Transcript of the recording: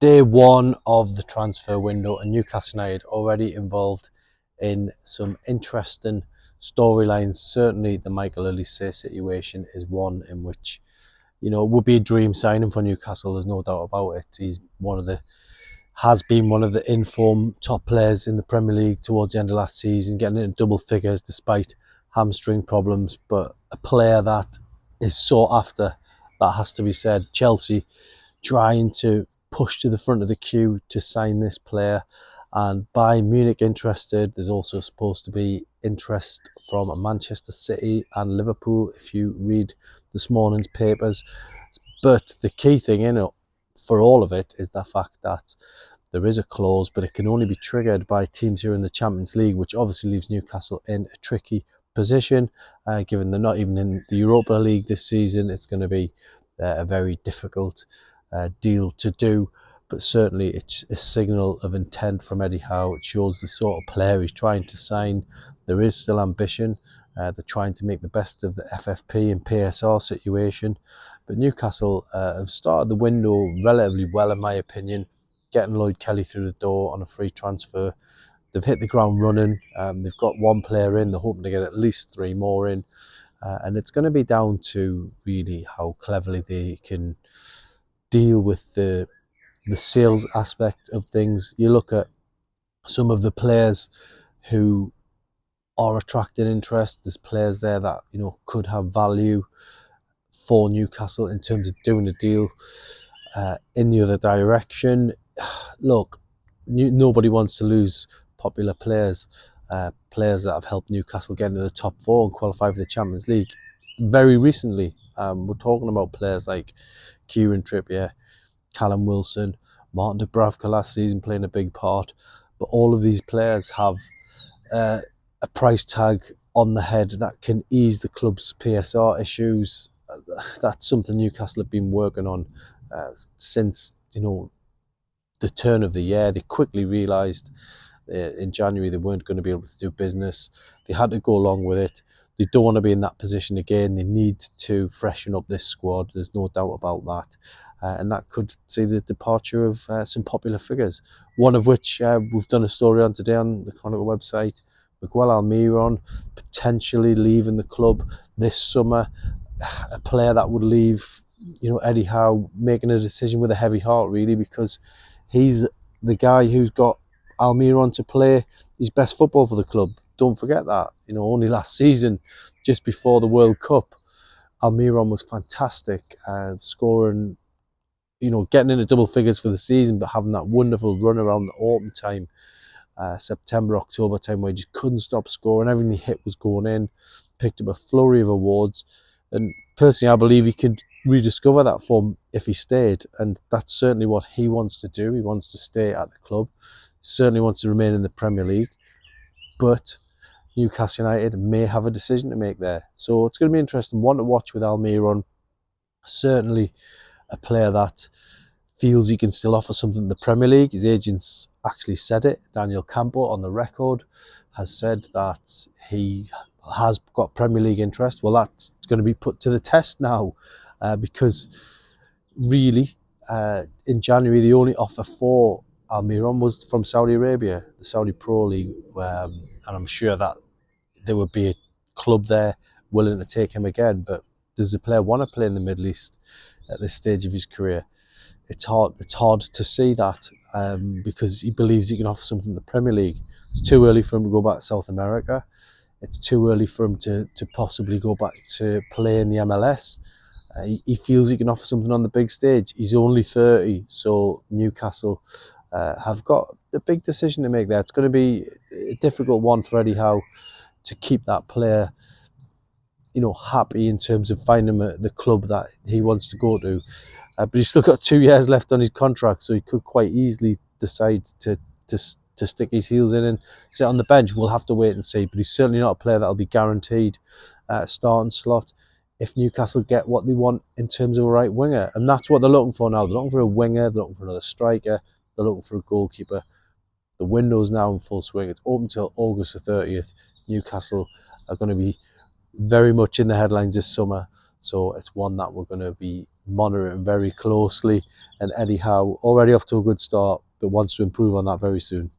Day one of the transfer window, and Newcastle United already involved in some interesting storylines. Certainly, the Michael Olise situation is one in which, it would be a dream signing for Newcastle. There's no doubt about it. He's has been one of the informed top players in the Premier League towards the end of last season, getting into double figures despite hamstring problems. But a player that is sought after, that has to be said. Chelsea trying to push to the front of the queue to sign this player, and Bayern Munich interested. There's also supposed to be interest from Manchester City and Liverpool, if you read this morning's papers. But the key thing in it for all of it is the fact that there is a clause, but it can only be triggered by teams who are in the Champions League, which obviously leaves Newcastle in a tricky position. Given they're not even in the Europa League this season, it's going to be a very difficult deal to do. But certainly it's a signal of intent from Eddie Howe. It shows the sort of player he's trying to sign. There is still ambition. They're trying to make the best of the FFP and PSR situation. But Newcastle have started the window relatively well, in my opinion, getting Lloyd Kelly through the door on a free transfer. They've hit the ground running. They've got one player in. They're hoping to get at least three more in. And it's going to be down to really how cleverly they can deal with the sales aspect of things. You look at some of the players who are attracting interest. There's players there that could have value for Newcastle in terms of doing a deal in the other direction. Look, nobody wants to lose popular players, players that have helped Newcastle get into the top four and qualify for the Champions League. Very recently, we're talking about players like Kieran Trippier, Callum Wilson, Martin Dubravka last season playing a big part. But all of these players have a price tag on the head that can ease the club's PSR issues. That's something Newcastle have been working on since the turn of the year. They quickly realised in January they weren't going to be able to do business. They had to go along with it. They don't want to be in that position again. They need to freshen up this squad. There's no doubt about that. And that could see the departure of some popular figures. One of which we've done a story on today on the Chronicle website. Miguel Almiron potentially leaving the club this summer. A player that would leave, Eddie Howe making a decision with a heavy heart, really, because he's the guy who's got Almiron to play his best football for the club. Don't forget that. Only last season, just before the World Cup, Almiron was fantastic, scoring, getting into double figures for the season, but having that wonderful run around the autumn time, September, October time, where he just couldn't stop scoring. Everything he hit was going in. Picked up a flurry of awards. And personally, I believe he could rediscover that form if he stayed. And that's certainly what he wants to do. He wants to stay at the club. He certainly wants to remain in the Premier League. But Newcastle United may have a decision to make there. So it's going to be interesting. One to watch with Almiron. Certainly a player that feels he can still offer something in the Premier League. His agents actually said it. Daniel Campo on the record has said that he has got Premier League interest. Well, that's going to be put to the test now because really in January the only offer for Almiron was from Saudi Arabia, the Saudi Pro League, and I'm sure that there would be a club there willing to take him again. But does the player want to play in the Middle East at this stage of his career? It's hard to see that because he believes he can offer something in the Premier League. It's too early for him to go back to South America. It's too early for him to possibly go back to play in the MLS. He feels he can offer something on the big stage. He's only 30, so Newcastle have got a big decision to make there. It's going to be a difficult one for Eddie Howe to keep that player, happy in terms of finding the club that he wants to go to. But he's still got 2 years left on his contract, so he could quite easily decide to stick his heels in and sit on the bench. We'll have to wait and see, but he's certainly not a player that'll be guaranteed a starting slot if Newcastle get what they want in terms of a right winger. And that's what they're looking for now. They're looking for a winger, they're looking for another striker, they're looking for a goalkeeper. The window's now in full swing. It's open till August the 30th. Newcastle are going to be very much in the headlines this summer, so it's one that we're going to be monitoring very closely. And Eddie Howe already off to a good start, but wants to improve on that very soon.